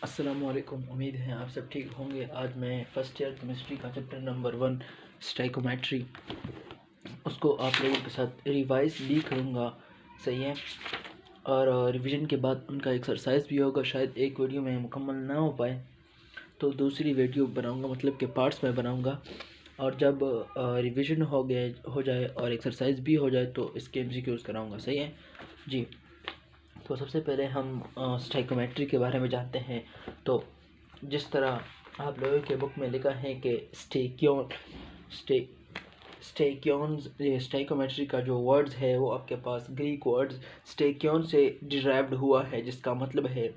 अस्सलामुअलैकुम। उम्मीद है आप सब ठीक होंगे। आज मैं फ़र्स्ट ईयर केमिस्ट्री का चैप्टर नंबर 1 स्टाइकोमेट्री उसको आप लोगों के साथ रिवाइज़ भी करूँगा। सही है। और रिवीजन के बाद उनका एक्सरसाइज भी होगा। शायद एक वीडियो में मुकम्मल ना हो पाए तो दूसरी वीडियो बनाऊँगा, मतलब के पार्ट्स में बनाऊँगा। और जब रिवीजन हो जाए और एक्सरसाइज भी हो जाए तो इसके एमसीक्यूज़ कराऊँगा। सही है जी। तो सबसे पहले हम स्टाइकोमेट्री के बारे में जानते हैं। तो जिस तरह आप लोगों के बुक में लिखा है कि स्टेक्योन्स, ये स्टाइकोमेट्री का जो वर्ड्स है वो आपके पास ग्रीक वर्ड्स स्टेक्योन से डिराइव्ड हुआ है, जिसका मतलब है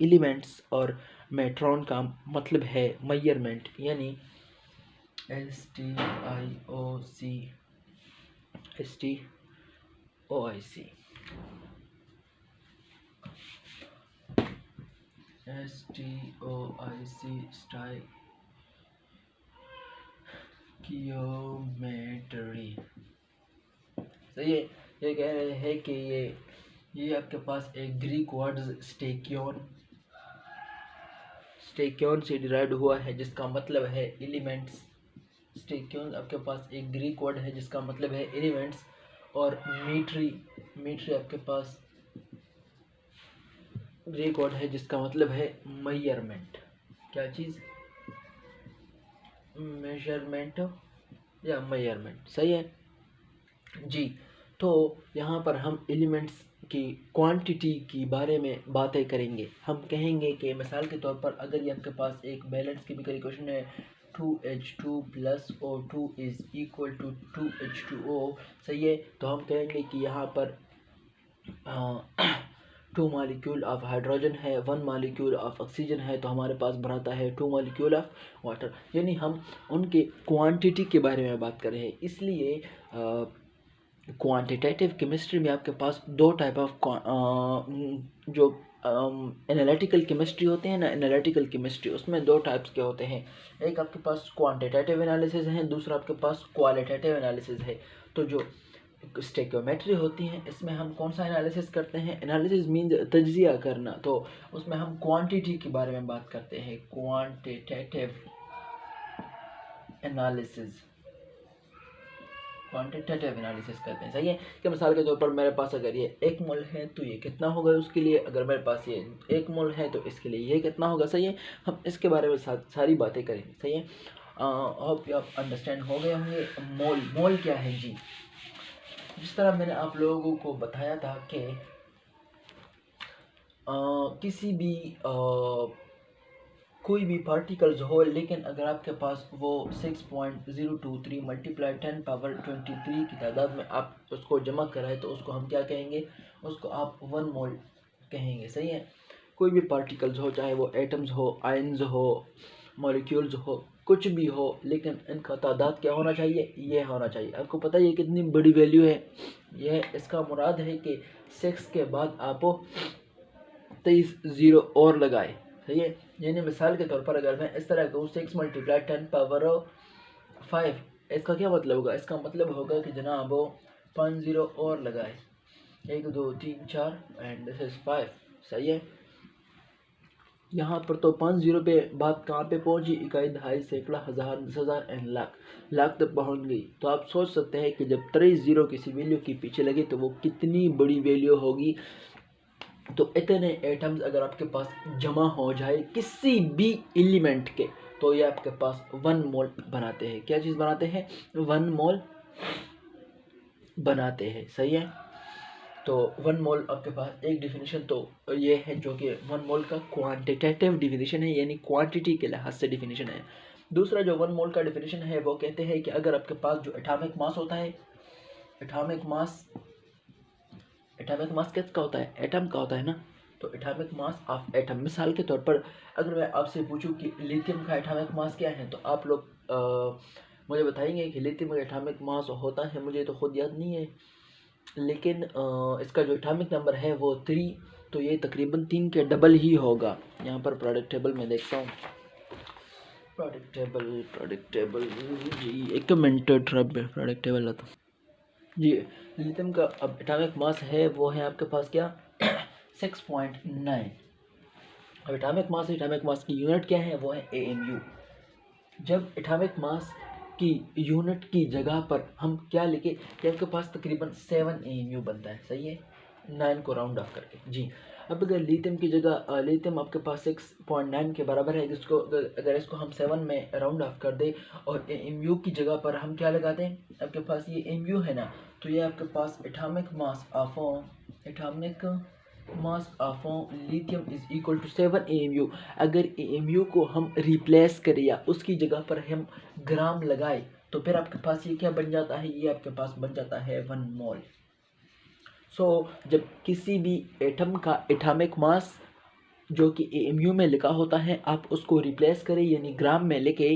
एलिमेंट्स, और मेट्रॉन का मतलब है मेजरमेंट, यानी STOIC स्टाइकियोमेट्री। सही है। ये कह रहे हैं कि ये आपके पास एक ग्रीक वर्ड स्टेक्योन से डिराइव्ड हुआ है, जिसका मतलब है एलिमेंट्स। स्टेक्योन आपके पास एक ग्रीक वर्ड है जिसका मतलब है एलिमेंट्स। और मीट्री आपके पास ग्रीक वर्ड है जिसका मतलब है मेजरमेंट। क्या चीज़? मेजरमेंट या मेजरमेंट। सही है जी। तो यहाँ पर हम एलिमेंट्स की क्वांटिटी की बारे में बातें करेंगे। हम कहेंगे कि मिसाल के तौर पर अगर ये आपके पास एक बैलेंस केमिकल इक्वेशन है 2H2 plus O2 is equal to 2H2O। सही है। तो हम कहेंगे कि यहाँ पर 2 मॉलिक्यूल ऑफ हाइड्रोजन है, 1 मॉलिक्यूल ऑफ ऑक्सीजन है, तो हमारे पास बनाता है 2 मॉलिक्यूल ऑफ वाटर। यानी हम उनके क्वांटिटी के बारे में बात कर रहे हैं। इसलिए क्वांटिटेटिव केमिस्ट्री में आपके पास दो टाइप ऑफ जो एनालिटिकल केमिस्ट्री होते हैं ना, एनालिटिकल केमिस्ट्री, उसमें दो टाइप्स के होते हैं। एक आपके पास क्वांटिटेटिव एनालिसिस है, दूसरा आपके पास क्वालिटेटिव एनालिसिस है। तो जो स्टेक्योमेट्री होती है इसमें हम कौन सा एनालिसिस करते हैं? एनालिसिस मीन्स तज्जिया करना। तो उसमें हम क्वांटिटी के बारे में बात करते हैं, क्वांटिटेटिव एनालिसिस करते हैं। सही है। कि मिसाल के तौर पर मेरे पास अगर ये 1 मोल है तो ये कितना होगा उसके लिए, अगर मेरे पास ये 1 मोल है तो इसके लिए ये कितना होगा। सही है। हम इसके बारे में सारी बातें करेंगे। सही है। होप आप अंडरस्टैंड हो गए होंगे। मोल क्या है जी? जिस तरह मैंने आप लोगों को बताया था कि किसी भी कोई भी पार्टिकल्स हो, लेकिन अगर आपके पास वो 6.023 मल्टीप्लाई 10 पावर 23 की तादाद में आप उसको जमा कराए तो उसको हम क्या कहेंगे? उसको आप 1 मोल कहेंगे। सही है। कोई भी पार्टिकल्स हो, चाहे वो एटम्स हो, आयन्स हो, मॉलिक्यूल्स हो, कुछ भी हो, लेकिन इनका तादाद क्या होना चाहिए? ये होना चाहिए। आपको पता है ये कितनी बड़ी वैल्यू है? यह इसका मुराद है कि 6 के बाद आप 23 ज़ीरो और लगाए। सही है। यानी मिसाल के तौर पर अगर मैं इस तरह कहूँ 6 मल्टीप्लाई 10 पावर 5, इसका क्या मतलब होगा? इसका मतलब होगा कि जनाब 5 ज़ीरो और लगाए, 1 2 3 4 एंड दिस इज 5। सही है। यहाँ पर तो 5 ज़ीरो पे बात कहाँ पे पहुँची? इकाई, दहाई, सैकड़ा, हज़ार, 10,000 एंड लाख तक पहुँच गई। तो आप सोच सकते हैं कि जब 23 ज़ीरो किसी वैल्यू के पीछे लगे तो वो कितनी बड़ी वैल्यू होगी। तो इतने एटम्स अगर आपके पास जमा हो जाए किसी भी एलिमेंट के, तो ये आपके पास 1 मोल बनाते हैं। क्या चीज़ बनाते हैं? 1 मोल बनाते हैं। सही है। तो 1 मोल आपके पास एक डिफिनीशन तो ये है, जो कि 1 मोल का क्वांटिटेटिव डिफिनीशन है, यानी क्वांटिटी के लिहाज से डिफिनीशन है। दूसरा जो 1 मोल का डिफिनीशन है वो कहते हैं कि अगर आपके पास जो एटॉमिक मास होता है, एटॉमिक मास किसका होता है? एटम का होता है ना। तो एटॉमिक मास ऑफ एटम, मिसाल के तौर पर अगर मैं आपसे पूछूं कि लिथियम का एटॉमिक मास क्या है, तो आप लोग मुझे बताएंगे कि लिथियम का एटॉमिक मास होता है, मुझे तो खुद याद नहीं है, लेकिन इसका जो एटॉमिक नंबर है वो 3, तो ये तकरीबन 3 के डबल ही होगा। यहाँ पर प्रोडक्ट टेबल में देखता हूँ, प्रोडक्ट टेबल जी, एक मिनट, प्रोडक्ट टेबल आता जी। लिथियम का अब एटॉमिक मास है वो है आपके पास क्या? 6.9। अब एटॉमिक मास की यूनिट क्या है, वो है AMU। जब एटॉमिक मास की यूनिट की जगह पर हम क्या लिखे कि आपके पास तकरीबन 7 AMU बनता है, सही है, 9 को राउंड ऑफ करके जी। अब अगर लिथियम की जगह लिथियम आपके पास 6.9 के बराबर है, जिसको अगर इसको हम 7 में राउंड ऑफ कर दें और AMU की जगह पर हम क्या लगा दें, आपके पास ये AMU है ना, तो ये आपके पास atomic mass of lithium is equal to 7 AMU। अगर AMU को हम रिप्लेस करें या उसकी जगह पर हम ग्राम लगाए तो फिर आपके पास ये क्या बन जाता है, ये आपके पास बन जाता है 1 मोल। जब किसी भी एटम का एटॉमिक मास जो कि AMU में लिखा होता है, आप उसको रिप्लेस करें यानी ग्राम में लिखे,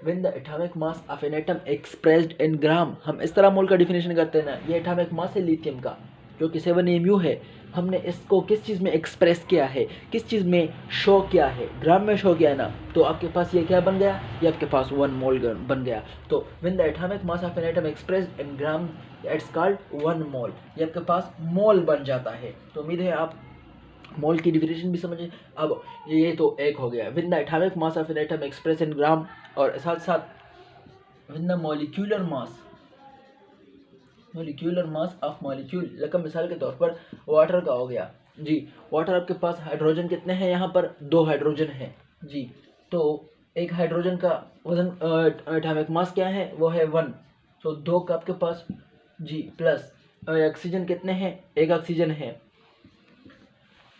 when the atomic mass of an atom expressed in gram, हम इस तरह मोल का डिफिनेशन करते हैं ना, ये एटॉमिक मास है लिथियम का जो कि 7 AMU है, हमने इसको किस चीज़ में एक्सप्रेस किया है, किस चीज़ में शो किया है, ग्राम में शो किया है ना, तो आपके पास ये क्या बन गया, ये आपके पास 1 मोल बन गया। तो when the atomic mass of an atom expressed in gram it's called 1 मोल, ये आपके पास मोल बन जाता है। तो उम्मीद है आप मोल की डिफिनेशन भी समझे। अब ये तो एक हो गया with the atomic mass of an atom express in gram, और साथ साथ with the molecular mass of molecule, लकम मिसाल के तौर पर वाटर का हो गया जी। वाटर आपके पास हाइड्रोजन कितने हैं, यहाँ पर 2 हाइड्रोजन हैं जी। तो एक हाइड्रोजन का वजन एटॉमिक मास क्या है, वो है 1। तो 2 का आपके पास जी प्लस ऑक्सीजन कितने हैं, एक ऑक्सीजन है,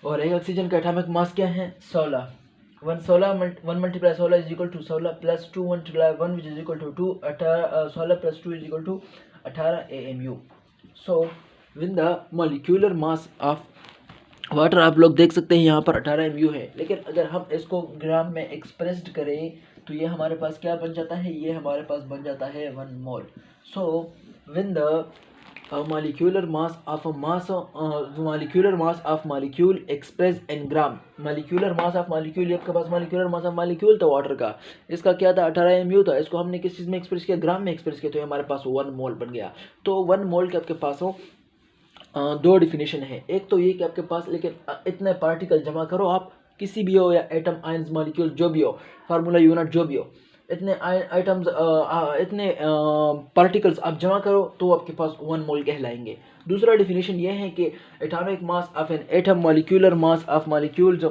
और एक ऑक्सीजन का एटॉमिक मास क्या है 16। 1 multiply 16 is equal to 16 plus 2 multiply 1 which is equal to 2, 16 plus 2 is equal to 18 AMU। So with the molecular mass of water आप लोग देख सकते हैं यहाँ पर 18 AMU है, लेकिन अगर हम इसको ग्राम में एक्सप्रेस्ड करें तो ये हमारे पास क्या बन जाता है, ये हमारे पास बन जाता है 1 mole. So with the molecular mass of molecule expressed in gram, molecular mass of molecule, आपके पास molecular mass of molecule था वाटर का, इसका क्या था 18 MU था, इसको हमने किस चीज़ में एक्सप्रेस किया, ग्राम में एक्सप्रेस किया, तो हमारे पास 1 मोल बन गया। तो 1 मोल के आपके पास हो 2 डिफिनेशन है, एक तो ये कि आपके पास लेकिन इतने पार्टिकल जमा करो आप, किसी भी हो या एटम आयंस मॉलिक्यूल जो भी हो, फार्मूला यूनिट जो भी हो, इतने आइटम्स इतने पार्टिकल्स आप जमा करो तो आपके पास 1 मोल कहलाएंगे। दूसरा डिफिनेशन ये है कि atomic mass of an atom molecular mass of molecule जो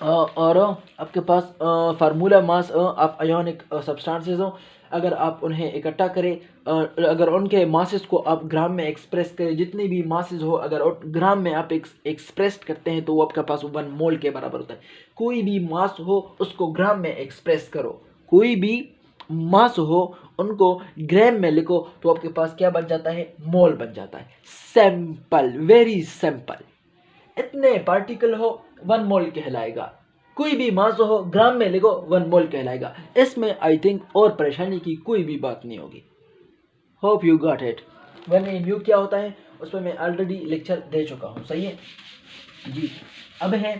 और आपके पास formula mass of ionic substances हो, अगर आप उन्हें इकट्ठा करें, अगर उनके मासेस को आप ग्राम में एक्सप्रेस करें, जितने भी मासेस हो अगर ग्राम में आप एक्सप्रेस करते हैं तो वो आपके पास 1 मोल के बराबर होता है। कोई भी मास हो उसको ग्राम में एक्सप्रेस करो, कोई भी मास हो उनको ग्राम में लिखो तो आपके पास क्या बन जाता है, मोल बन जाता है। Simple, very simple. इतने पार्टिकल हो 1 मोल कहलाएगा, कोई भी मास हो ग्राम में लिखो 1 मोल कहलाएगा। इसमें आई थिंक और परेशानी की कोई भी बात नहीं होगी। Hope you got it. 1 AMU क्या होता है उस पर मैं ऑलरेडी लेक्चर दे चुका हूँ, सही है जी। अब है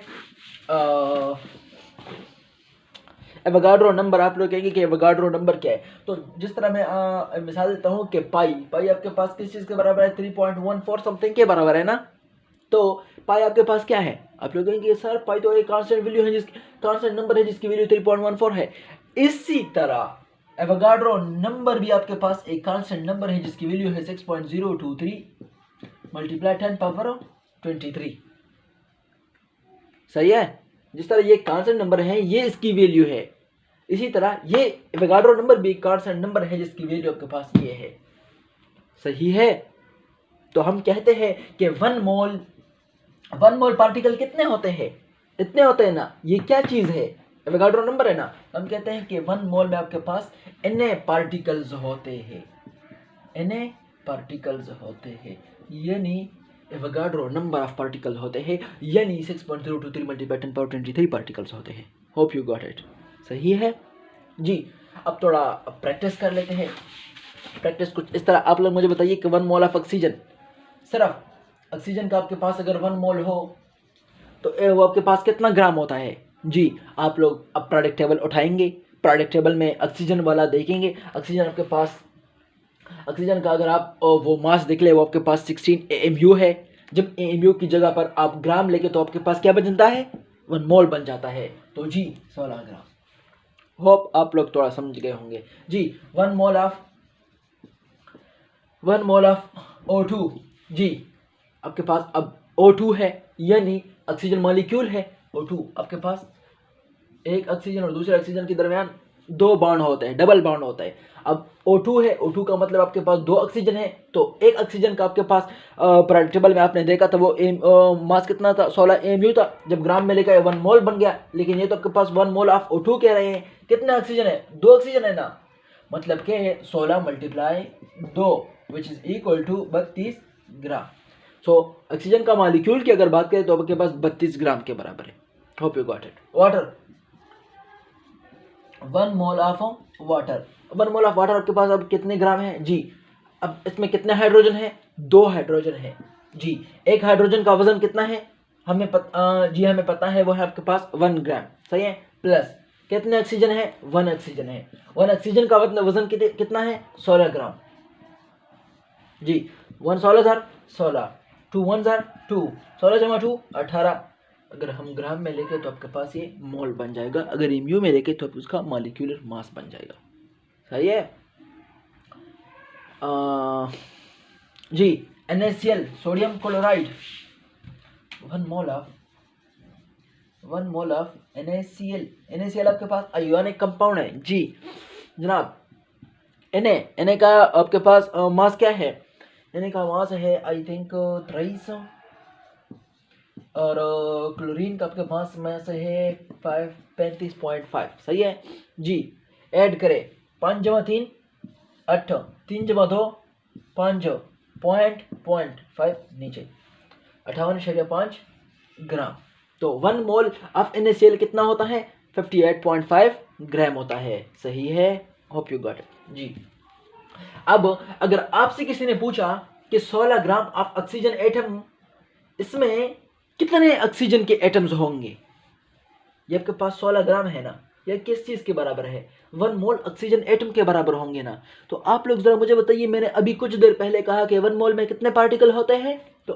एवोगाड्रो नंबर। आप लोग कहेंगे कि एवोगाड्रो नंबर क्या है, तो जिस तरह मैं मिसाल देता हूँ कि पाई आपके पास किस चीज़ के बराबर है, 3.14 समथिंग के बराबर है ना। तो पाई आपके पास क्या है, आप लोग कहेंगे सर पाई तो एक कांस्टेंट वैल्यू है, कांस्टेंट नंबर है जिसकी वैल्यू 3.14 है। इसी तरह एवोगाड्रो नंबर भी आपके पास एक कांस्टेंट नंबर है जिसकी वैल्यू है 6.023 मल्टीप्लाई 10 पावर 23, सही है। जिस तरह ये कांस्टेंट नंबर है ये इसकी वैल्यू है, इसी तरह ये एवोगाड्रो नंबर भी कांस्टेंट नंबर है जिसकी वैल्यू आपके पास ये है, सही है। तो हम कहते हैं कि 1 मोल पार्टिकल कितने होते हैं, इतने होते हैं ना। ये क्या चीज़ है, एवोगाड्रो नंबर है ना। हम कहते हैं कि 1 मोल में आपके पास इतने पार्टिकल्स होते हैं, इतने पार्टिकल्स होते हैं, यानी एवोगाड्रो नंबर ऑफ पार्टिकल होते हैं, यानी 6.023 मल्टीप्लाई 10 पावर 23 पार्टिकल्स होते हैं। होप यू गॉट इट, सही है जी। अब थोड़ा प्रैक्टिस कर लेते हैं। प्रैक्टिस कुछ इस तरह, आप लोग मुझे बताइए कि 1 मोल ऑफ ऑक्सीजन, सिर्फ ऑक्सीजन का आपके पास अगर 1 मोल हो तो वो आपके पास कितना ग्राम होता है जी। आप लोग अब प्रोडक्ट टेबल उठाएंगे, प्रोडक्ट टेबल में ऑक्सीजन वाला देखेंगे। ऑक्सीजन आपके पास, ऑक्सीजन का अगर आप वो मास देख ले वो आपके पास 16 AMU है। जब AMU की जगह पर आप ग्राम लेके तो आपके पास क्या बन जाता है 1 मोल बन जाता है। तो जी 16 ग्राम। होप आप लोग थोड़ा समझ गए होंगे जी। 1 मोल ऑफ O2 जी, आपके पास अब O2 है, यानी ऑक्सीजन मॉलिक्यूल है। O2 आपके पास एक ऑक्सीजन और दूसरे ऑक्सीजन के दरमियान 2 बॉन्ड होते हैं, डबल बॉन्ड होता है। अब O2 है, O2 का मतलब आपके पास 2 ऑक्सीजन है, तो एक ऑक्सीजन का आपके पास पीरियोडिक टेबल में आपने देखा था वो मास कितना था, 16 AMU था। जब ग्राम में लेकर 1 मोल बन गया, लेकिन ये तो आपके पास 1 मोल ऑफ O2 कह रहे हैं। कितने ऑक्सीजन है, 2 ऑक्सीजन है ना, मतलब क्या है 16 × 2 which is equal to 32 gram. So oxygen का मॉलिक्यूल की अगर बात करें तो आपके पास 32 ग्राम के बराबर है। Hope you got it. Water, 1 mole of water, 1 mole of water आपके पास अब कितने ग्राम है जी। अब इसमें कितने हाइड्रोजन है, 2 हाइड्रोजन है जी। एक हाइड्रोजन का वजन कितना है, हमें पता है वो है आपके पास 1 ग्राम, सही है। प्लस कितने ऑक्सीजन है, 1 ऑक्सीजन है। 1 ऑक्सीजन का वजन कितना है, 16 ग्राम जी। 1 16 16, 2 1 2, 16 जमा 2 18। अगर हम ग्राम में लेके तो आपके पास ये मोल बन जाएगा, अगर एमयू में लेके तो उसका मॉलिक्यूलर मास बन जाएगा, सही है जी। NaCl sodium chloride, 1 mole of NaCl। NaCl आपके पास आयोनिक कंपाउंड है जी जनाब। Na का आपके पास मास क्या है, Na का मास है आई थिंक 23, और क्लोरीन का आपके पास में से है 35.5, सही है जी। ऐड करें 5 जमा 3 8, 3 जमा 2 5, पॉइंट 5 नीचे 58.5 ग्राम। तो 1 मोल ऑफ NaCl कितना होता है, 58.5 ग्राम होता है, सही है। होप यू गॉट इट जी। अब अगर आपसे किसी ने पूछा कि 16 ग्राम ऑफ ऑक्सीजन एटम, इसमें कितने ऑक्सीजन के एटम्स होंगे, ये आपके पास 16 ग्राम है ना, यह किस चीज के बराबर है, 1 मोल ऑक्सीजन एटम के बराबर होंगे ना। तो आप लोग जरा मुझे बताइए, मैंने अभी कुछ देर पहले कहा कि 1 मोल में कितने पार्टिकल होते हैं, तो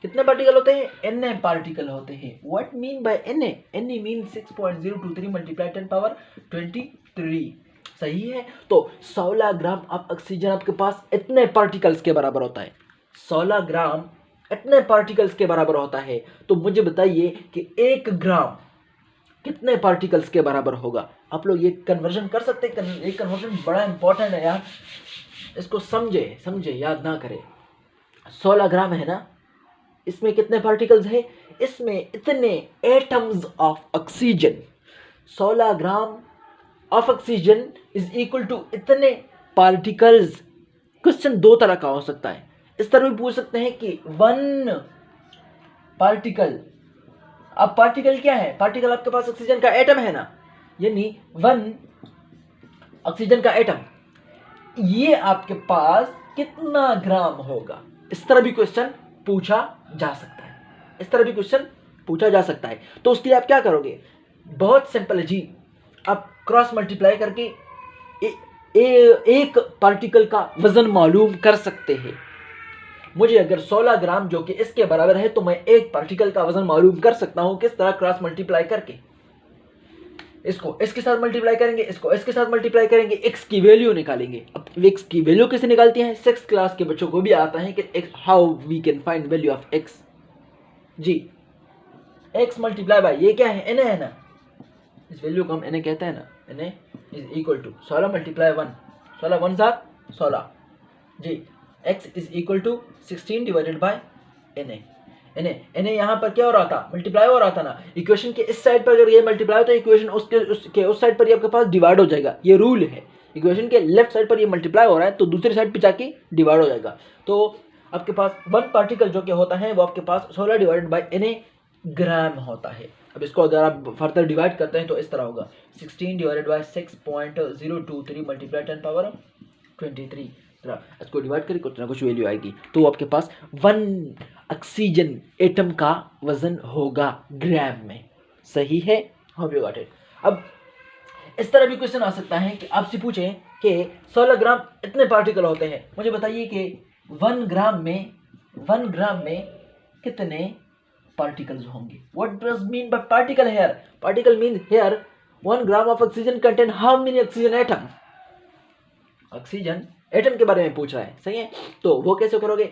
कितने पार्टिकल होते हैं, Na पार्टिकल होते हैं। What mean by Na, Na mean 6.023 multiply 10 power 23, सही है। तो 16 ग्राम ऑफ ऑक्सीजन आपके पास इतने पार्टिकल्स के बराबर होता है, 16 ग्राम इतने पार्टिकल्स के बराबर होता है। तो मुझे बताइए कि 1 ग्राम कितने पार्टिकल्स के बराबर होगा। आप लोग ये कन्वर्जन कर सकते हैं, ये कन्वर्जन बड़ा इंपॉर्टेंट है यार, इसको समझे याद ना करें। 16 ग्राम है ना, इसमें कितने पार्टिकल्स है, इसमें इतने atoms of oxygen, 16 gram of oxygen is equal to इतने पार्टिकल्स। क्वेश्चन 2 तरह का हो सकता है, इस तरह भी पूछ सकते हैं कि 1 पार्टिकल, अब पार्टिकल क्या है, पार्टिकल आपके पास ऑक्सीजन का एटम है ना, यानी 1 ऑक्सीजन का एटम, ये आपके पास कितना ग्राम होगा। इस तरह भी क्वेश्चन पूछा जा सकता है, इस तरह भी क्वेश्चन पूछा जा सकता है। तो उसके लिए आप क्या करोगे, बहुत सिंपल है जी, आप क्रॉस मल्टीप्लाई करके एक पार्टिकल का वजन मालूम कर सकते हैं। मुझे अगर 16 ग्राम जो कि इसके बराबर है, तो मैं एक पार्टिकल का वजन मालूम कर सकता हूं, किस तरह, क्रॉस मल्टीप्लाई करके। इसको इसके साथ मल्टीप्लाई करेंगे, इसको इसके साथ मल्टीप्लाई करेंगे, x की वैल्यू निकालेंगे। अब x की वैल्यू कैसे निकालती हैं, 6th क्लास के बच्चों को भी आता है कि how we can find value of x जी। x मल्टीप्लाई बाय ये क्या है, Na है ना, इस वैल्यू को हम Na कहते हैं ना, Na is equal to 16 multiply 1, 16 1 7 16 जी। x is equal to 16 divided by Na यहाँ पर क्या हो रहा था, मल्टीप्लाई हो रहा था ना। इक्वेशन के इस साइड पर अगर ये मल्टीप्लाई हो तो इक्वेशन उसके उस साइड पर ये आपके पास डिवाइड हो जाएगा, ये रूल है। इक्वेशन के लेफ्ट साइड पर ये मल्टीप्लाई हो रहा है तो दूसरी साइड पे जाके डिवाइड हो जाएगा। तो आपके पास 1 पार्टिकल जो कि होता है वो आपके पास 16 डिवाइडेड बाय Na ग्राम होता है। अब इसको अगर आप फर्दर डिवाइड करते हैं तो इस तरह होगा, 16 डिवाइडेड बाय 6.023 मल्टीप्लाई 10 पावर 23। इसको डिवाइड करके कुछ ना कुछ वैल्यू आएगी, तो आपके पास 1 ऑक्सीजन एटम का वजन होगा ग्राम में, सही है। Hope you got it. अब इस तरह भी क्वेश्चन आ सकता है कि आपसे पूछें कि 16 ग्राम इतने पार्टिकल होते हैं, मुझे बताइए कि 1 ग्राम में कितने पार्टिकल्स होंगे। What does mean by particle here? Particle mean here 1 gram of oxygen contain how many oxygen atom? Oxygen atom के बारे में पूछ रहा है, सही है। तो वो कैसे करोगे?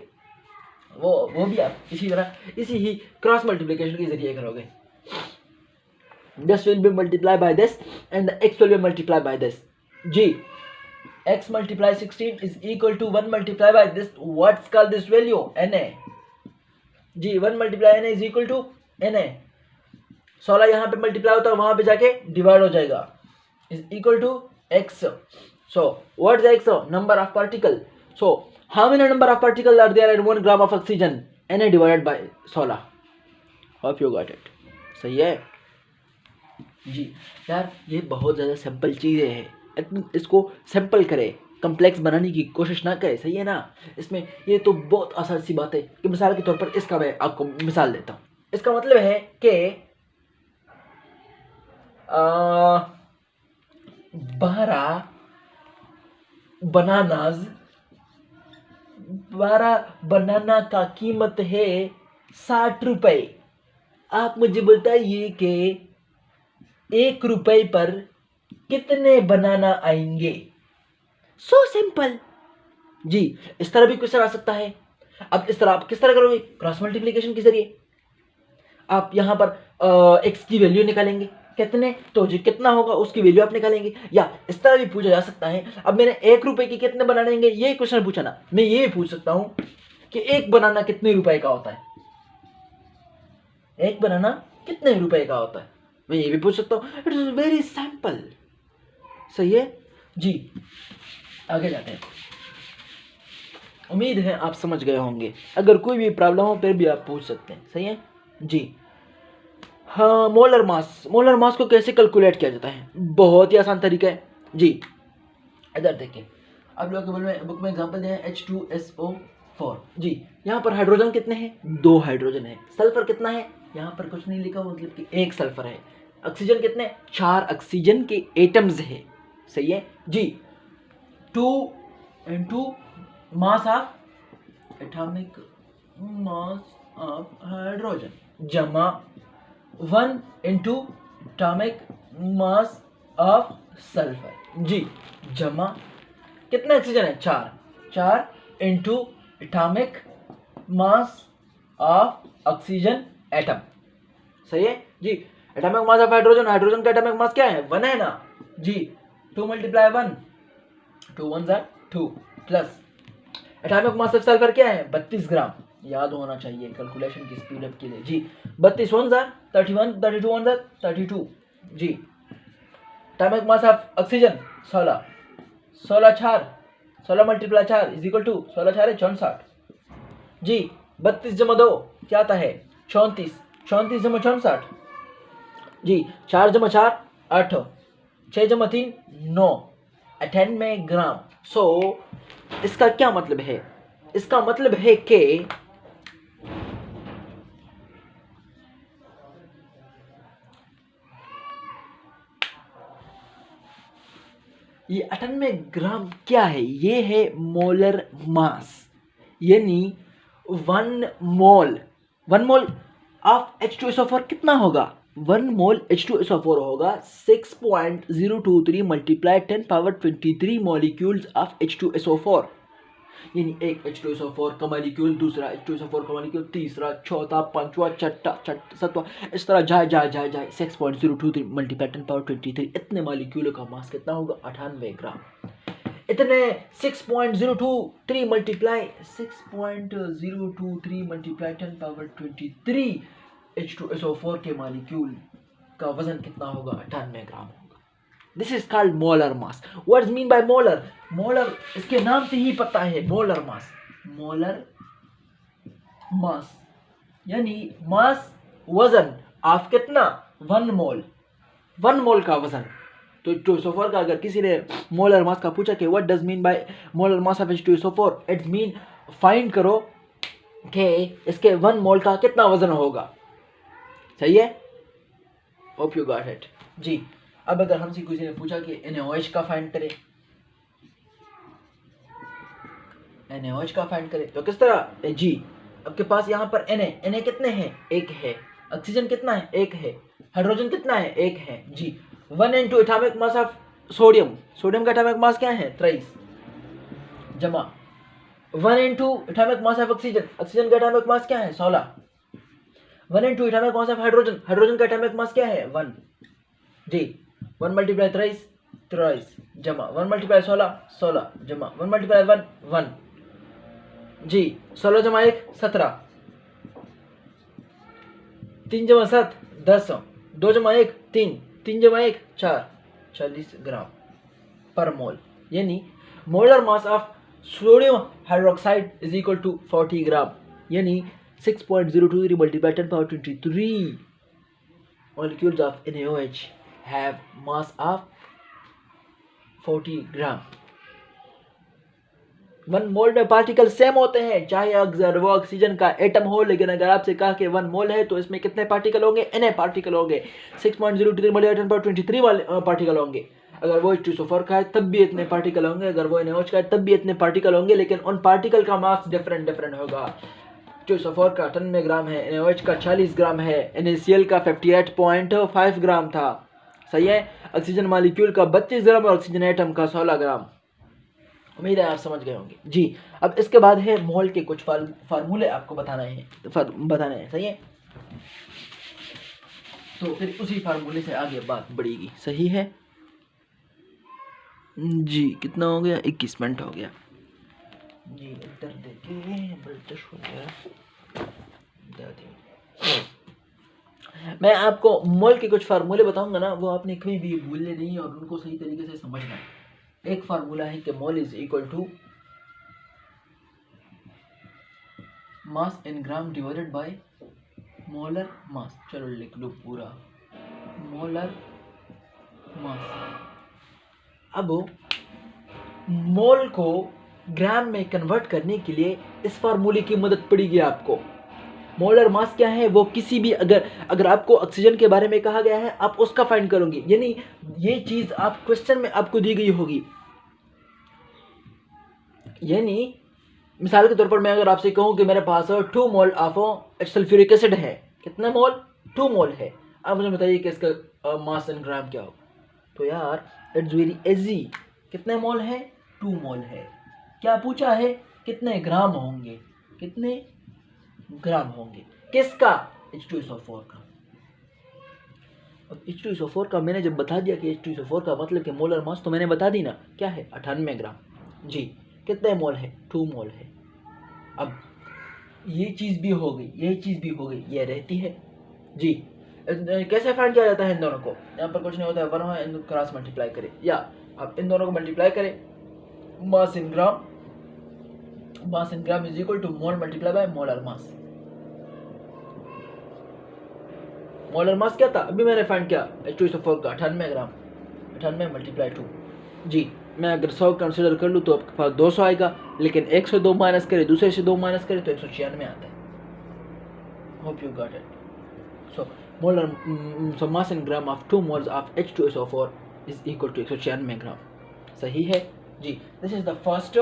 वो भी आप इसी तरह इसी ही क्रॉस मल्टीप्लिकेशन के जरिए करोगे। This will be multiplied by this and the x will be multiplied by this. G, x multiply 16 is equal to 1 multiplied by this. What's called this value? Na. G, 1 multiply na is equal to na. 16 यहाँ पे multiply होता है, वहां पे जाके divide हो जाएगा, is equal to x. So what's the x? Number of particle. So how many number of particles are there at 1 gram of oxygen? Na divided by 16. Hope you got it. सही है जी। यार ये बहुत ज़्यादा simple चीज़ें हैं, इसको simple करें, कम्प्लेक्स बनाने की कोशिश ना करें, सही है ना। इसमें ये तो बहुत आसान सी बात है कि मिसाल के तौर पर इसका मैं आपको मिसाल देता हूँ। इसका मतलब है कि 12 बनाना का कीमत है 60 रुपये। आप मुझे बताइए कि 1 रुपये पर कितने बनाना आएंगे? सो सिंपल जी। इस तरह भी क्वेश्चन आ सकता है। अब इस तरह आप किस तरह करोगे? क्रॉस मल्टीप्लिकेशन के जरिए आप यहाँ पर x की वैल्यू निकालेंगे, कितने, तो जो कितना होगा उसकी वैल्यू आप निकालेंगे। या इस तरह भी पूछा जा सकता है, अब मैंने 1 रुपये की कितने बनाने आएंगे ये क्वेश्चन पूछा ना, मैं ये पूछ सकता हूँ कि एक बनाना कितने रुपए का होता है, एक बनाना कितने रुपए का होता है, मैं ये भी पूछ सकता हूँ। इट इज वेरी सिंपल, सही है जी। आगे जाते हैं। उम्मीद है आप समझ गए होंगे। अगर कोई भी प्रॉब्लम हो फिर भी आप पूछ सकते हैं, सही है जी। हाँ, मोलर मास को कैसे कैलकुलेट किया जाता है? बहुत ही आसान तरीका है जी। इधर देखिए, आप लोगों के बुक में एग्जांपल दिया है H2SO4 जी। यहाँ पर हाइड्रोजन कितने हैं? 2 हाइड्रोजन है। सल्फर कितना है? यहाँ पर कुछ नहीं लिखा, मतलब कि 1 सल्फर है। ऑक्सीजन कितने? 4 ऑक्सीजन के एटम्स है, सही है जी। 2 into mass of atomic mass of hydrogen जमा 1 into atomic mass of sulphur जी, जमा कितने ऑक्सीजन है? 4 into atomic mass of oxygen atom, सही है जी। एटॉमिक मास ऑफ हाइड्रोजन का एटॉमिक मास क्या है? 1 है ना जी। 2 multiply 1, 2 1s are 2 plus atomic mass of sulphur क्या है? 32 ग्राम। याद होना चाहिए कैलकुलेशन की स्पीड अप के लिए जी। 32 1s are 31, 32 1s are 32 जी। Atomic mass of oxygen 16 multiply 4 is equal to 16 4 64 जी। 32 जमा 2 क्या आता है? 34 जमा 64 जी। 4 जमा 4 8, 6 जमा 3 9, 98 ग्राम। सो इसका क्या मतलब है? इसका मतलब है कि ये 98 ग्राम क्या है? ये है मोलर मास, यानी 1 मोल ऑफ H2SO4 कितना होगा? 1 मोल H2SO4 होगा 6.023 multiply 10 power 23 molecules of H2SO4, यानी एक H2SO4 का मॉलिक्यूल, दूसरा H2SO4 का मॉलिक्यूल, तीसरा, चौथा, पांचवा, छठा, सातवां, इस तरह जाए 6.023 मल्टीप्लाई 10 पावर 23, इतने मॉलिक्यूलों का मास कितना होगा? 98 ग्राम। इतने 6.023 मल्टीप्लाई 10 पावर 23 H2SO4 के मॉलिक्यूल का वजन कितना होगा? 98 ग्राम होगा। This is called molar mass. What is mean by molar? Molar इसके नाम से ही पता है, मोलर मास यानी मास, वजन ऑफ कितना? 1 मोल का वजन। तो H2SO4 का अगर किसी ने मोलर मास का पूछा कि what does mean bye molar mass of H2SO4, it's mean find करो कि इसके 1 मोल का कितना वजन होगा, सही है। होप यू गॉट इट जी। अब अगर हमसे किसी ने पूछा कि NaOH का फाइंड करें, NaOH का फाइंड करें तो किस तरह जी? आपके पास यहाँ पर Na कितने हैं, 1 है। ऑक्सीजन कितना है, 1 है। हाइड्रोजन कितना है, 1 है जी। 1 into atomic mass of sodium, sodium का एटॉमिक मास क्या है, 23, जमा 1 into atomic mass of oxygen, oxygen का एटॉमिक मास क्या है, 16। 1 into atomic mass of hydrogen, hydrogen का एटॉमिक मास क्या है, 1 जी। 1 multiply 23, 23 जमा 1 multiply 16, 16 जमा 1 multiply 1, 1 जी। 16 जमा 1, 17, 3 जमा 7, 10, 2 जमा 1, 3, 3 जमा 1, 4, 40 ग्राम पर मोल। यानी molar mass of sodium hydroxide is equal to 40 gram, यानी 6.023 multiplied 10 power 23 molecules of NaOH have mass of 40 ग्राम। 1 मोल में पार्टिकल सेम होते हैं, चाहे अगर वो ऑक्सीजन का एटम हो, लेकिन अगर आपसे कहा कि 1 मोल है तो इसमें कितने पार्टिकल होंगे, Na पार्टिकल होंगे। 6.023 multiplied 10 power 23 वाले पार्टिकल होंगे। अगर वो H2SO4 का है तब भी इतने पार्टिकल होंगे, अगर वो NaOH का है तब भी इतने पार्टिकल होंगे, लेकिन उन पार्टिकल का मास डिफरेंट होगा। H2SO4 का 98 ग्राम है, NaOH का 40 ग्राम है, NaCl का 58.5 ग्राम था, सही है। ऑक्सीजन मॉलिक्यूल का 32 ग्राम और ऑक्सीजन एटम का 16 ग्राम। उम्मीद है आप समझ गए होंगे जी। अब इसके बाद है मोल के कुछ फार्मूले आपको बताने हैं, सही है। तो फिर उसी फार्मूले से आगे बात बढ़ेगी, सही है जी। कितना हो गया, 21 मिनट हो गया जी। इधर देखिए बल्टश हो गया। मैं आपको मोल के कुछ फार्मूले बताऊंगा ना, वो आपने कभी भी भूलने नहीं और उनको सही तरीके से समझना है। एक फार्मूला है कि mole is equal to mass in gram divided by molar mass. चलो लिख लो पूरा, मोलर मास। अब मोल को ग्राम में कन्वर्ट करने के लिए इस फार्मूले की मदद पड़ेगी आपको। मोलर मास क्या है, वो किसी भी अगर आपको ऑक्सीजन के बारे में कहा गया है आप उसका फाइंड करोगे, यानी ये चीज आप क्वेश्चन में आपको दी गई होगी। यानी मिसाल के तौर पर मैं अगर आपसे कहूं कि मेरे पास 2 मोल ऑफ सल्फ्यूरिक एसिड है, कितना मोल, 2 मोल है। आप मुझे बताइए कि इसका मास इन ग्राम क्या हो। तो यार इट्स वेरी इजी, कितने मोल है, 2 मोल है। क्या पूछा है, कितने ग्राम होंगे, कितने ग्राम होंगे, किसका, H2SO4 का। अब H2SO4 का मैंने जब बता दिया कि H2SO4 का मतलब कि मोलर मास, तो मैंने बता दी ना क्या है, 98 ग्राम जी। कितने मोल है, 2 मोल है। अब ये चीज़ भी हो गई, ये चीज़ भी हो गई, ये रहती है जी। कैसे फाइंड किया जाता है इन दोनों को, यहाँ पर कुछ नहीं होता है, 1 है, इन क्रॉस मल्टीप्लाई करें, या आप इन दोनों को मल्टीप्लाई करें। Mass in gram is equal to mole multiply by molar mass. Molar mass क्या था, अभी मैंने फाइंड किया, H2SO4 का 98 ग्राम, 98 मल्टीप्लाई 2 जी। मैं अगर 100 कंसिडर कर लूँ तो आपके पास 200 आएगा, लेकिन एक से 2 माइनस करें, दूसरे से 2 माइनस करें तो 196 आता है। Hope you got it. So mass in gram of 2 moles of H2SO4 is equal to 196 gram, सही है जी। This is the first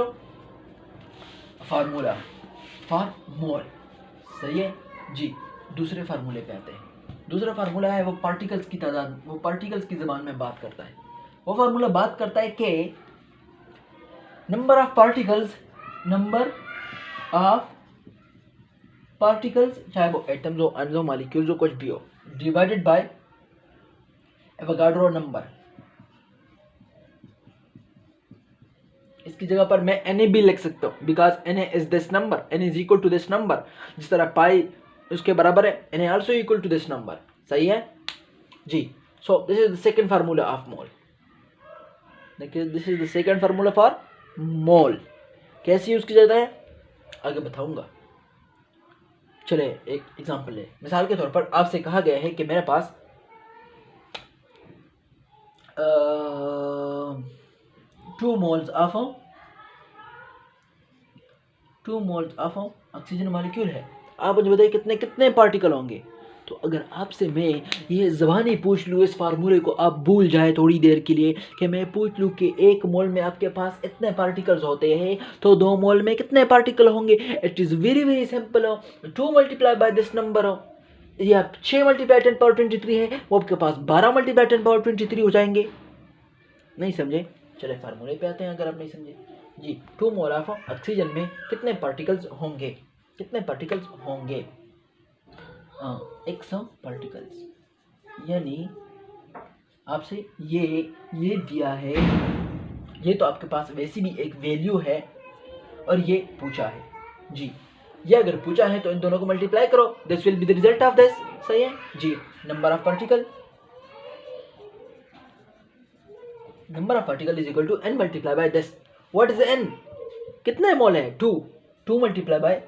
formula for mole, सही है जी। दूसरे फार्मूले पे आते हैं। दूसरा फार्मूला है वो पार्टिकल्स की तादाद, वो पार्टिकल्स की ज़बान में बात करता है। वो फार्मूला बात करता है कि नंबर ऑफ पार्टिकल्स, चाहे वो एटम्स हो, अणु हो, मॉलिक्यूल्स हो, कुछ भी हो, डिवाइडेड बाय एवोगाड्रो नंबर। इसकी जगह पर मैं Na भी लिख सकता हूँ, because Na is this number, Na is equal to this number. जिस तरह पाई उसके बराबर है, Na also equal to this number, सही है जी। So this is the second formula of mole, this is the second formula for mole. कैसे use किया जाता है आगे बताऊंगा। चले एक एग्जांपल ले, मिसाल के तौर पर आपसे कहा गया है कि मेरे पास 2 मोल्स ऑफ ऑक्सीजन मॉलिक्यूल है। आप मुझे बताइए कितने कितने पार्टिकल होंगे। तो अगर आपसे मैं ये ज़बानी पूछ लूँ, इस फार्मूले को आप भूल जाए थोड़ी देर के लिए, कि मैं पूछ लूँ कि 1 मोल में आपके पास इतने पार्टिकल्स होते हैं तो 2 मोल में कितने पार्टिकल होंगे, it is very simple. 2 multiply by this number, ये आप 6 मल्टीप्लाई 10⁻23 है, वो आपके पास 12 मल्टीप्लाई 10⁻23 हो जाएंगे। नहीं समझे? चले फार्मूले पे आते हैं अगर आप नहीं समझे जी। 2 मोल ऑफ ऑक्सीजन में कितने पार्टिकल्स होंगे, कितने पार्टिकल्स होंगे? 100 पार्टिकल्स, यानी आपसे ये दिया है, ये तो आपके पास वैसे भी एक वैल्यू है और ये पूछा है जी। ये अगर पूछा है तो इन दोनों को मल्टीप्लाई करो, this will be the result of this. सही है जी। Number of particle is equal to n multiply by this. What is n? कितने मोल है? 2 मल्टीप्लाई बाय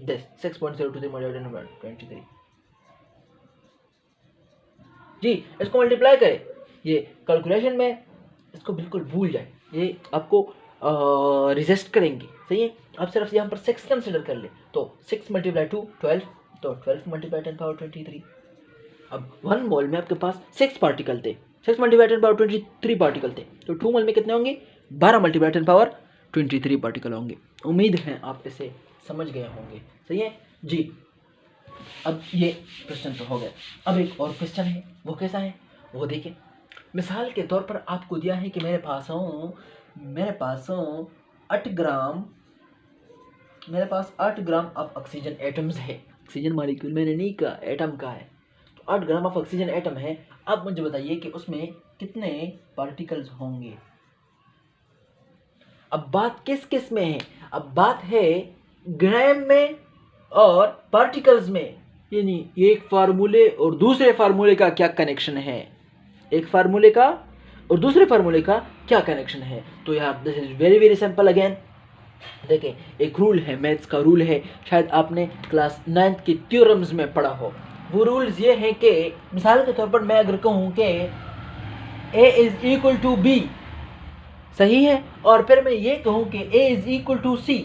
दिस 6.023 जी। इसको मल्टीप्लाई करें, ये कैलकुलेशन में इसको बिल्कुल भूल जाए, ये आपको रिजेस्ट करेंगे। सही है, आप सिर्फ यहाँ पर 6 कंसिडर कर ले, तो 6 मल्टीप्लाई 2 12, तो 12 मल्टीप्लाई 10⁻23। अब 1 मोल में आपके पास 6 पार्टिकल थे, 6 मल्टीप्लाई 10⁻23 पार्टिकल थे, तो 2 मोल में कितने होंगे? 12 मल्टीप्लाई 10⁻23 पार्टिकल होंगे। उम्मीद है आप इसे समझ गए होंगे। सही है जी। अब ये क्वेश्चन तो हो गया, अब एक और क्वेश्चन है, वो कैसा है वो देखिए। मिसाल के तौर पर आपको दिया है कि मेरे पास 8 ग्राम ऑफ ऑक्सीजन एटम्स है। ऑक्सीजन मॉलिक्यूल मैंने नहीं कहा, एटम का है, तो 8 ग्राम ऑफ ऑक्सीजन एटम है। अब मुझे बताइए कि उसमें कितने पार्टिकल्स होंगे। अब बात किस किस में है? अब बात है ग्राम में और पार्टिकल्स में, यानी एक फार्मूले और दूसरे फार्मूले का क्या कनेक्शन है, एक फार्मूले का और दूसरे फार्मूले का क्या कनेक्शन है। तो यार this is very simple. Again देखिए, एक रूल है, मैथ्स का रूल है, शायद आपने क्लास 9th की थ्योरम्स में पढ़ा हो। वो रूल्स ये हैं कि मिसाल के तौर पर मैं अगर कहूँ कि A is equal to B, सही है, और फिर मैं ये कहूँ कि A is equal to C,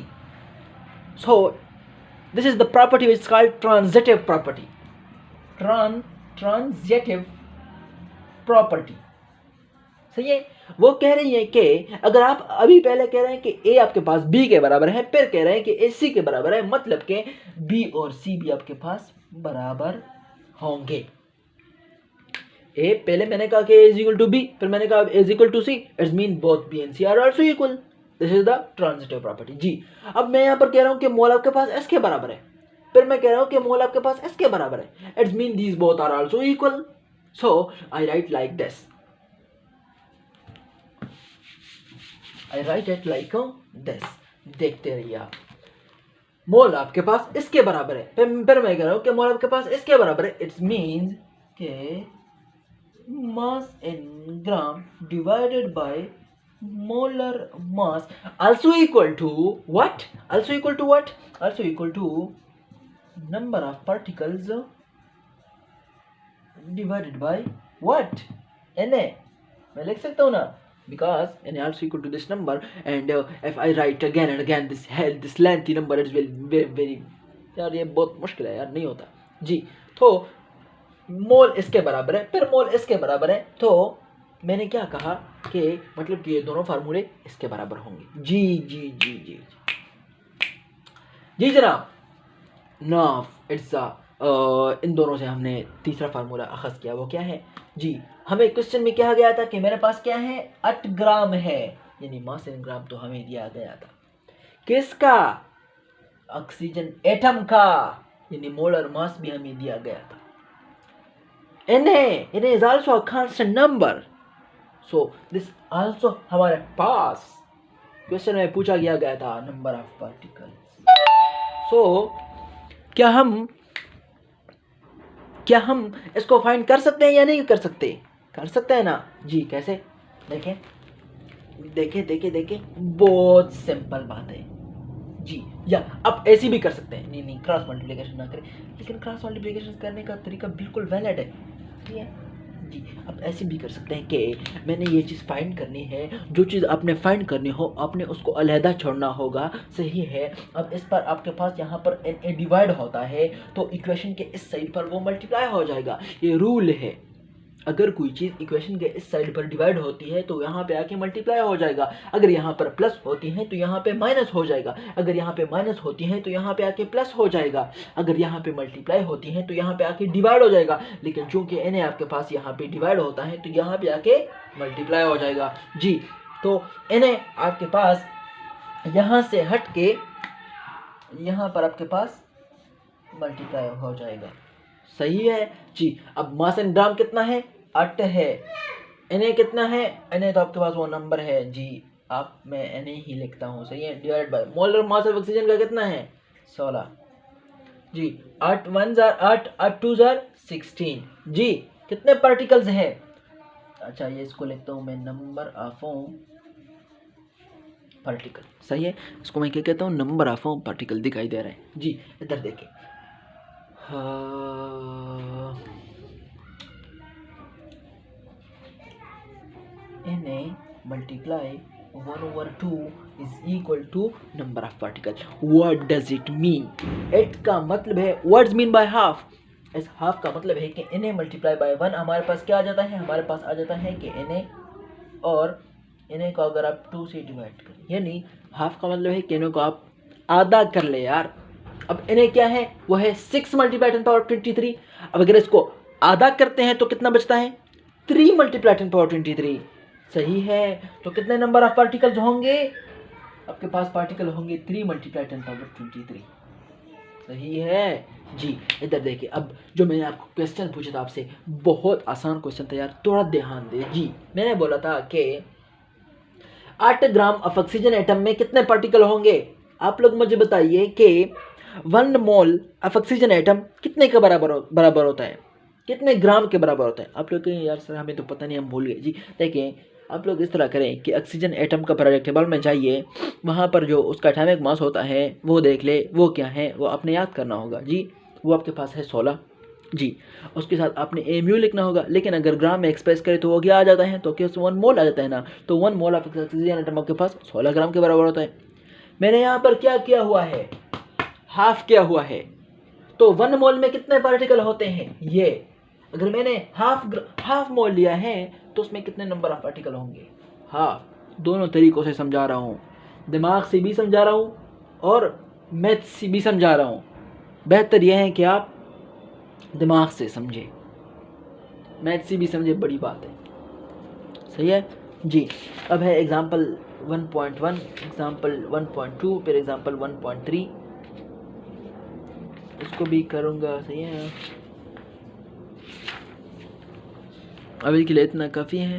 so this is the property which is called transitive property. Transitive property, सही है। वो कह रही है कि अगर आप अभी पहले कह रहे हैं कि A आपके पास B के बराबर है, फिर कह रहे हैं कि A C के बराबर है, मतलब कि B और C भी आपके पास बराबर होंगे। A पहले मैंने कहा कि A is equal to B, फिर मैंने कहा A is equal to C, it's mean both B and C are also equal। This is the transitive property जी। अब मैं यहाँ पर कह रहा हूँ कि मोल आपके पास S के बराबर है, फिर मैं कह रहा हूँ कि मोल आपके पास S के बराबर है, it's mean these both are also equal. So I write like this, I write it like this। देखते रहिए आप, मोल आपके पास इसके बराबर है, फिर मैं कह रहा हूं कि मोल आपके पास इसके बराबर है, इट्स मीन्स के mass in gram divided by molar mass also equal to what, also equal to number of particles divided by what, Na। मैं लिख सकता हूं ना, because n also equal to this number, and if I write again and again this lengthy number, it will very यार ये बहुत मुश्किल है यार, नहीं होता जी। तो मोल इसके बराबर है, फिर मोल इसके बराबर है, तो मैंने क्या कहा कि मतलब कि ये दोनों फार्मूले इसके बराबर होंगे। जी जी जी जी जी जनाब। नाउ इट्स इन दोनों से हमने तीसरा फार्मूला अखज़ किया, वो क्या है जी। हमें क्वेश्चन में कहा गया था कि मेरे पास क्या है, 8 ग्राम है, यानी मास इन ग्राम तो हमें दिया गया था, किसका? ऑक्सीजन एटम का, यानी मोलर मास भी हमें दिया गया था। Na is also a constant number, so this also हमारे पास क्वेश्चन में पूछा गया था नंबर ऑफ पार्टिकल्स। सो क्या हम इसको फाइंड कर सकते हैं या नहीं कर सकते? कर सकते हैं ना जी। कैसे? देखें, बहुत सिंपल बात है जी। या आप ऐसी भी कर सकते हैं, नहीं क्रॉस मल्टीप्लिकेशन ना करें, लेकिन क्रॉस मल्टीप्लिकेशन करने का तरीका बिल्कुल वैलिड है, ठीक है जी, आप ऐसे भी कर सकते हैं कि मैंने ये चीज़ फाइंड करनी है, जो चीज़ आपने फाइंड करनी हो आपने उसको अलहदा छोड़ना होगा, सही है। अब इस पर आपके पास यहाँ पर एन ए डिवाइड होता है तो इक्वेशन के इस साइड पर वो मल्टीप्लाई हो जाएगा, ये रूल है। अगर कोई चीज़ इक्वेशन के इस साइड पर डिवाइड होती है तो यहाँ पे आके मल्टीप्लाई हो जाएगा, अगर यहाँ पर प्लस होती है तो यहाँ पे माइनस हो जाएगा, अगर यहाँ पे माइनस होती है तो यहाँ पे आके प्लस हो जाएगा, अगर यहाँ पे मल्टीप्लाई होती है तो यहाँ पे आके डिवाइड हो जाएगा। लेकिन चूंकि n आपके पास यहाँ पे डिवाइड होता है तो यहाँ पे आके मल्टीप्लाई हो जाएगा जी। तो n आपके पास यहाँ से हट के यहाँ पर आपके पास मल्टीप्लाई हो जाएगा, सही है जी। अब मास एंड ग्राम कितना है, 8 है। Na कितना है, Na तो आपके पास वो नंबर है जी, आप मैं Na ही लिखता हूँ, सही है, divide by molar mass of oxygen का कितना है 16 जी। 8 1 जार 8, 8 2 जार 16 जी। कितने पार्टिकल्स हैं, अच्छा ये इसको लिखता हूँ मैं नंबर ऑफ पार्टिकल, सही है, इसको मैं क्या कहता हूँ नंबर ऑफ पार्टिकल दिखाई दे रहा है जी। इधर देखिए Na multiply 1/2 is equal to number of particle. What does it mean? It का मतलब है words mean by half. इस हाफ का मतलब है कि Na मल्टीप्लाई बाय 1 हमारे पास क्या आ जाता है, हमारे पास आ जाता है कि Na और Na को अगर आप 2 से डिवाइड करें, यानी हाफ का मतलब है कि Na को आप आधा कर ले यार। अब Na क्या है, वो है 6 मल्टीप्लाई 10 पावर 23। अब अगर इसको आधा करते हैं तो कितना बचता है 3 मल्टीप्लाई 10 पावर 23, सही है। तो कितने नंबर ऑफ पार्टिकल्स होंगे, आपके पास पार्टिकल होंगे 3 मल्टीप्लाई 10 पावर 23, सही है जी। इधर देखिए, अब जो मैंने आपको क्वेश्चन पूछा था आपसे, बहुत आसान क्वेश्चन था यार, थोड़ा ध्यान दे जी। मैंने बोला था कि 8 ग्राम ऑफ ऑक्सीजन एटम में कितने पार्टिकल होंगे, आप लोग मुझे बताइए कि 1 मोल ऑफ ऑक्सीजन एटम कितने के बराबर होता है, कितने ग्राम के बराबर होता है। आप लोग कहें यार सर हमें तो पता नहीं, हम भूल गए जी। देखिए आप लोग इस तरह करें कि ऑक्सीजन एटम का पीरियोडिक टेबल में जाइए, वहाँ पर जो उसका एटॉमिक मास होता है वो देख ले, वो क्या है वो आपने याद करना होगा जी। वो आपके पास है 16 जी। उसके साथ आपने mu लिखना होगा, लेकिन अगर ग्राम में एक्सप्रेस करें तो वो क्या आ जाता है, तो क्या 1 मोल आ जाता है ना। तो 1 मोल ऑफ ऑक्सीजन एटम आपके पास 16 ग्राम के बराबर होता है। मैंने यहाँ पर क्या किया हुआ है, हाफ किया हुआ है, तो 1 मोल में कितने पार्टिकल होते हैं, ये अगर मैंने हाफ मोल लिया है तो उसमें कितने नंबर ऑफ पार्टिकल होंगे। हाँ, दोनों तरीकों से समझा रहा हूँ, दिमाग से भी समझा रहा हूँ और मैथ से भी समझा रहा हूँ। बेहतर यह है कि आप दिमाग से समझे, मैथ से भी समझे, बड़ी बात है, सही है जी। अब है एग्जाम्पल 1.1, एग्जाम्पल 1.2, फिर एग्जाम्पल 1.3, इसको भी करूँगा, सही है। अभी के लिए इतना काफ़ी है।